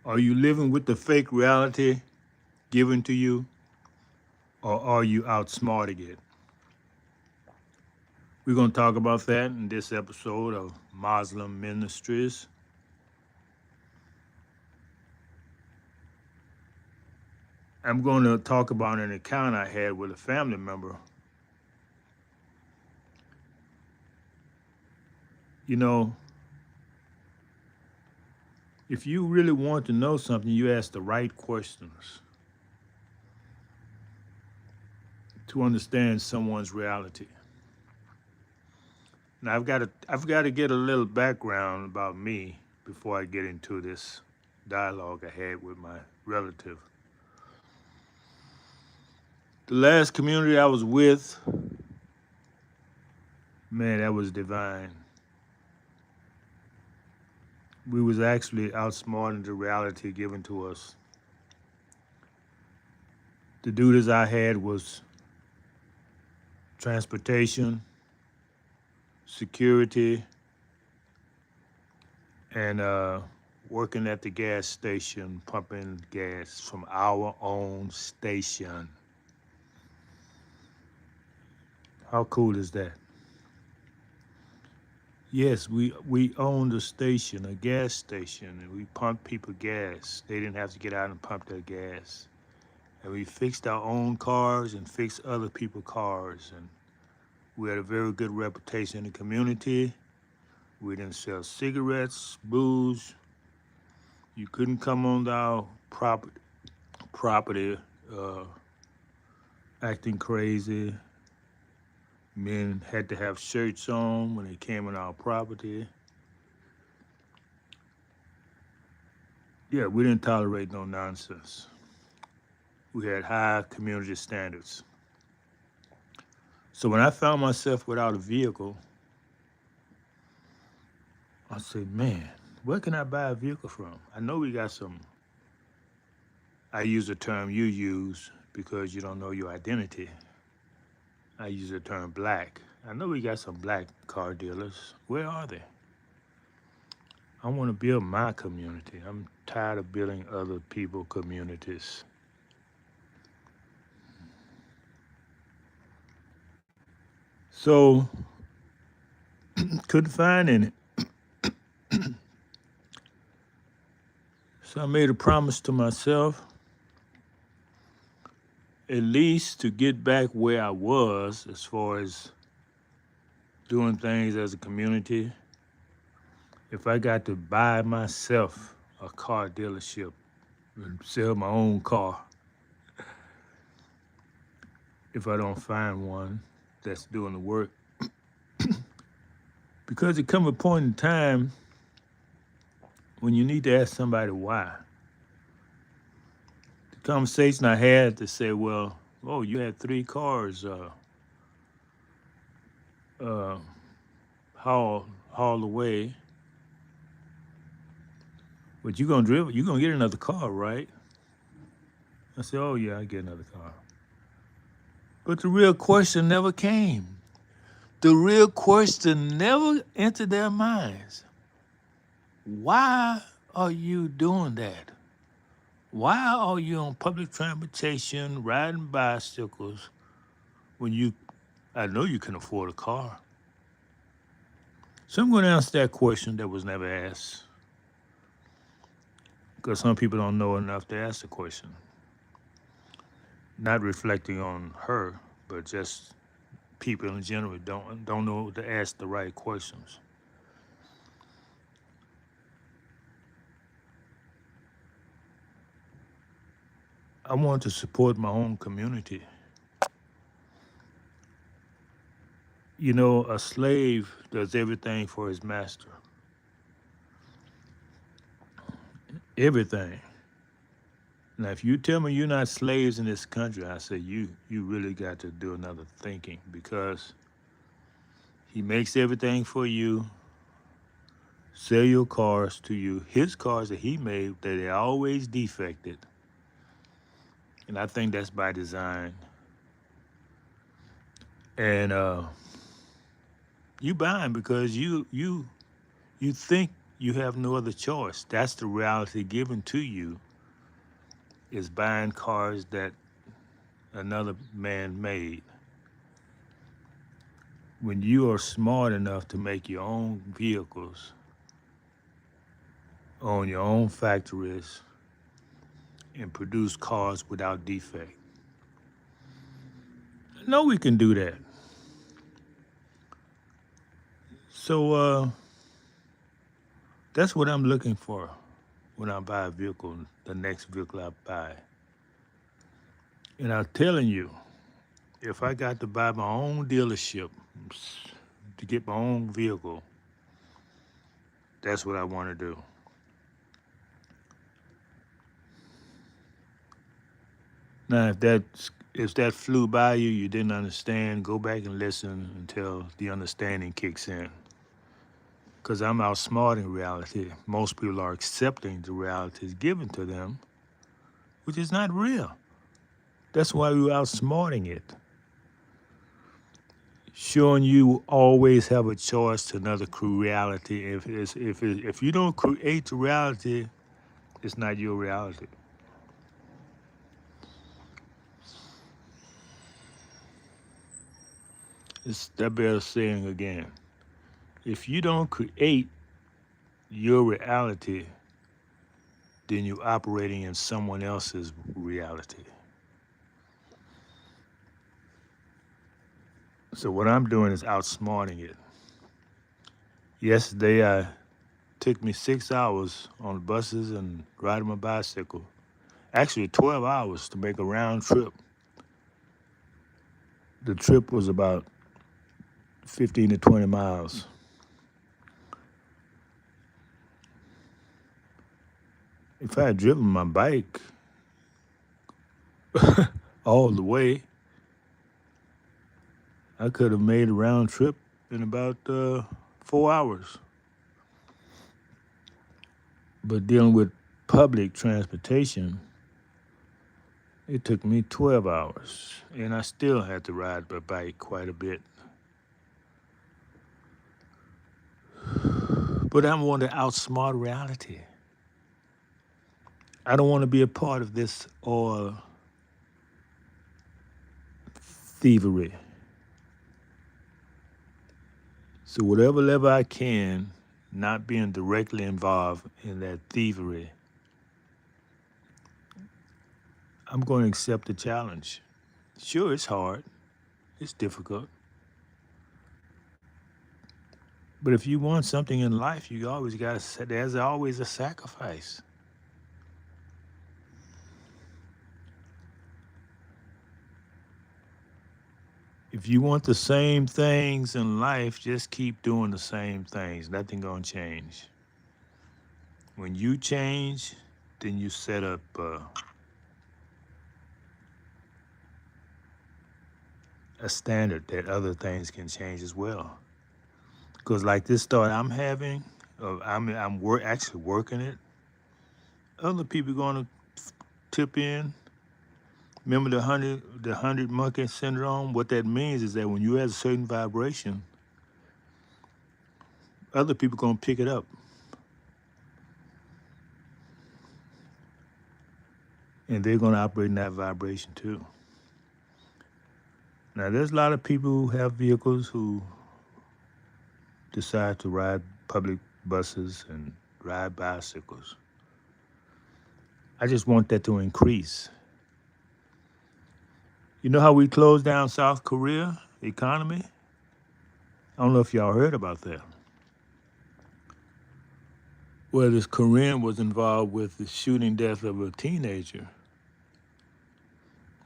Are you living with the fake reality given to you, or are you outsmarting it? We're going to talk about that in this episode of Moslem Ministries. I'm going to talk about an encounter I had with a family member. You know, if you really want to know something, you ask the right questions to understand someone's reality. Now I've got to get a little background about me before I get into this dialogue I had with my relative. The last community I was with, man, that was divine. We was actually outsmarting the reality given to us. The duties I had was transportation, security, and working at the gas station, pumping gas from our own station. How cool is that? Yes, we owned a station, a gas station, and we pumped people gas. They didn't have to get out and pump their gas. And we fixed our own cars and fixed other people's cars. And we had a very good reputation in the community. We didn't sell cigarettes, booze. You couldn't come on our property uh, acting crazy. Men had to have shirts on when they came on our property. Yeah, we didn't tolerate no nonsense. We had high community standards. So when I found myself without a vehicle, I said, man, where can I buy a vehicle from? I know we got some, I use the term you use because you don't know your identity. I use the term black. I know we got some black car dealers. Where are they? I want to build my community. I'm tired of building other people communities. So couldn't find any. So I made a promise to myself, at least to get back where I was as far as doing things as a community. If I got to buy myself a car dealership and sell my own car, if I don't find one that's doing the work, because it come a point in time when you need to ask somebody why. The conversation I had to say, well, oh, you had 3 cars uh, hauled away, but you're gonna get another car, right? I said, oh yeah, I get another car. But the real question never came. The real question never entered their minds. Why are you doing that? Why are you on public transportation, riding bicycles, when I know you can afford a car? So I'm going to answer that question that was never asked, because some people don't know enough to ask the question. Not reflecting on her, but just people in general don't know to ask the right questions. I want to support my own community. You know, a slave does everything for his master. Everything. Now, if you tell me you're not slaves in this country, I say you really got to do another thinking, because he makes everything for you, sell your cars to you. His cars that he made, that they always defected. And I think that's by design. And you buy them because you think You have no other choice. That's the reality given to you, is buying cars that another man made. When you are smart enough to make your own vehicles, own your own factories, and produce cars without defect. I know we can do that. So that's what I'm looking for when I buy a vehicle, the next vehicle I buy. And I'm telling you, if I got to buy my own dealership to get my own vehicle, that's what I want to do. Now, if that flew by you, you didn't understand, go back and listen until the understanding kicks in. Because I'm outsmarting reality. Most people are accepting the realities given to them, which is not real. That's why we're outsmarting it. Showing you always have a choice to another reality. If you don't create the reality, it's not your reality. It's that bears saying again. If you don't create your reality, then you're operating in someone else's reality. So what I'm doing is outsmarting it. Yesterday, I took me 6 hours on buses and riding my bicycle. Actually, 12 hours to make a round trip. The trip was about 15 to 20 miles. If I had driven my bike all the way, I could have made a round trip in about 4 hours. But dealing with public transportation, it took me 12 hours, and I still had to ride my bike quite a bit. But I want to outsmart reality. I don't want to be a part of this oil thievery. So whatever level I can, not being directly involved in that thievery, I'm going to accept the challenge. Sure, it's hard. It's difficult. But if you want something in life, you always got to, there's always a sacrifice. If you want the same things in life, just keep doing the same things. Nothing gonna change. When you change, then you set up a standard that other things can change as well. Because like this thought I'm having, actually working it. Other people gonna tip in. Remember the hundred monkey syndrome? What that means is that when you have a certain vibration, other people gonna pick it up. And they're gonna operate in that vibration too. Now there's a lot of people who have vehicles who decide to ride public buses and ride bicycles. I just want that to increase. You know how we closed down South Korea economy? I don't know if y'all heard about that. Well, this Korean was involved with the shooting death of a teenager.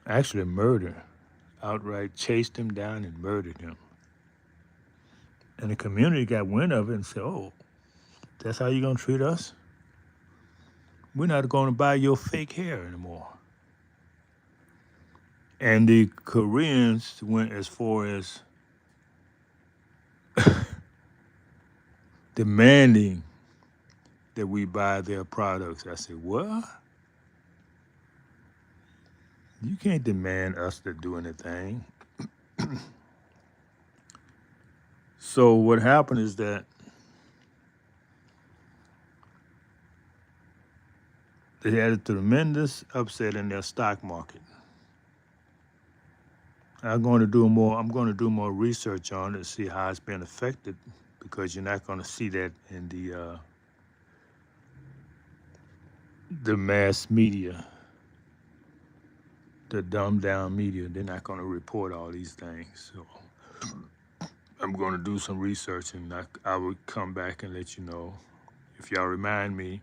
Actually, murder. Outright chased him down and murdered him. And the community got wind of it and said, oh, that's how you're going to treat us? We're not going to buy your fake hair anymore. And the Koreans went as far as demanding that we buy their products. I said, what? You can't demand us to do anything. So what happened is that It had a tremendous upset in their stock market. I'm going to do more research on it to see how it's been affected, because you're not going to see that in the mass media, the dumbed down media. They're not going to report all these things. So I'm going to do some research, and I will come back and let you know if y'all remind me.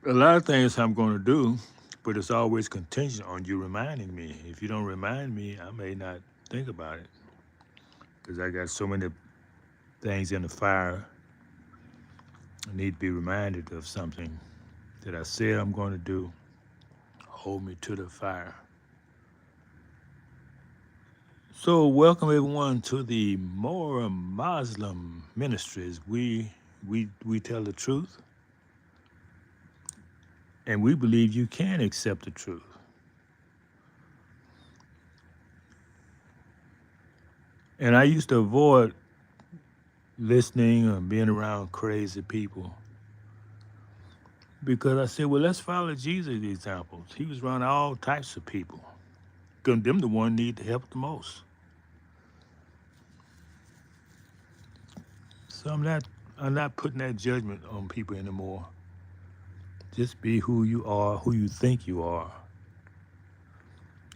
A lot of things I'm going to do, but it's always contingent on you reminding me. If you don't remind me, I may not think about it, because I got so many things in the fire. I need to be reminded of something that I said I'm going to do. Hold me to the fire. So, welcome everyone to the Moslem Ministries. We tell the truth, and we believe you can accept the truth. And I used to avoid listening or being around crazy people, because I said, well, let's follow Jesus' examples. He was around all types of people, because them the one need the help the most. So I'm not putting that judgment on people anymore. Just be who you are, who you think you are.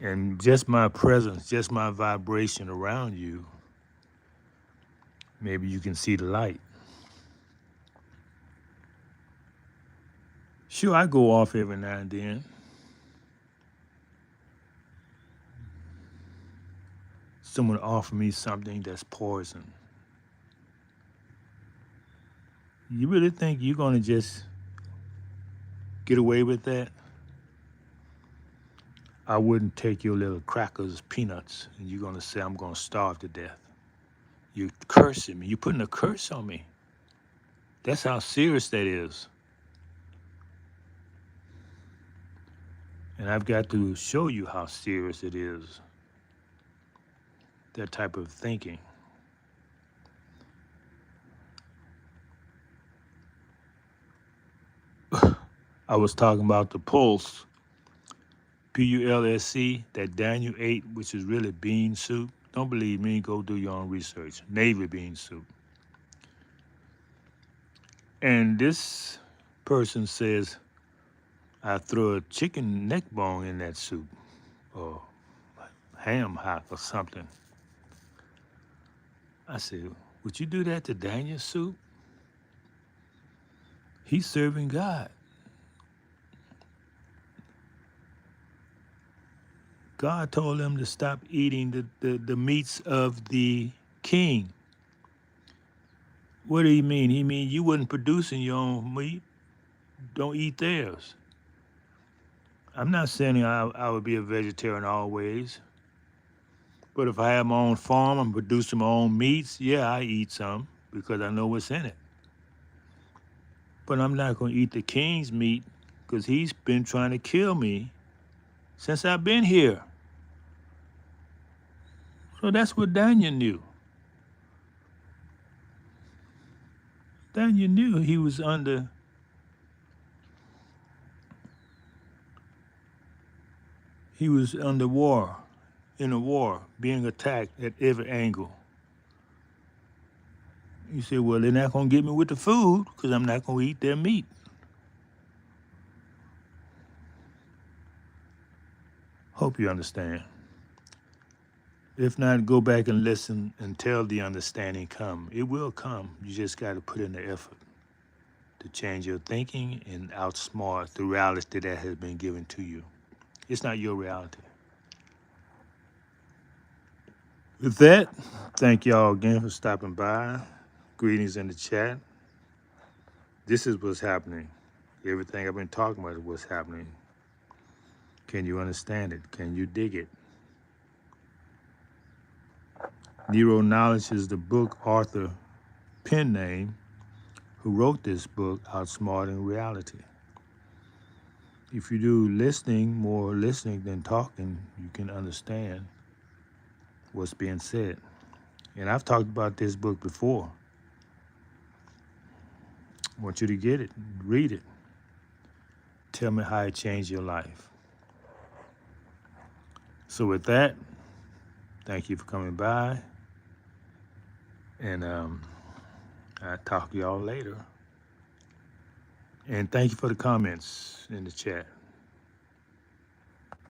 And just my presence, just my vibration around you, maybe you can see the light. Sure, I go off every now and then. Someone offer me something that's poison. You really think you're going to just get away with that? I wouldn't take your little crackers, peanuts, and you're going to say I'm going to starve to death. You're cursing me. You're putting a curse on me. That's how serious that is. And I've got to show you how serious it is, that type of thinking. I was talking about the pulse, Pulsc, that Daniel ate, which is really bean soup. Don't believe me, go do your own research. Navy bean soup. And this person says, I throw a chicken neck bone in that soup, or ham hock or something. I said, would you do that to Daniel's soup? He's serving God. God told him to stop eating the meats of the king. What do you mean? He mean you wasn't producing your own meat. Don't eat theirs. I'm not saying I would be a vegetarian always. But if I have my own farm, I'm producing my own meats, yeah, I eat some because I know what's in it. But I'm not going to eat the king's meat, because he's been trying to kill me since I've been here. So that's what Daniel knew. Daniel knew he was under war, in a war, being attacked at every angle. You say, well, they're not going to get me with the food because I'm not going to eat their meat. Hope you understand. If not, go back and listen until the understanding come. It will come. You just got to put in the effort to change your thinking and outsmart the reality that has been given to you. It's not your reality. With that, thank y'all again for stopping by. Greetings in the chat. This is what's happening. Everything I've been talking about is what's happening. Can you understand it? Can you dig it? Nero Knowledge is the book author pen name who wrote this book, Outsmarting Reality. If you do more listening than talking, you can understand what's being said. And I've talked about this book before. I want you to get it, read it. Tell me how it changed your life. So with that, thank you for coming by. And I'll talk to y'all later. And thank you for the comments in the chat.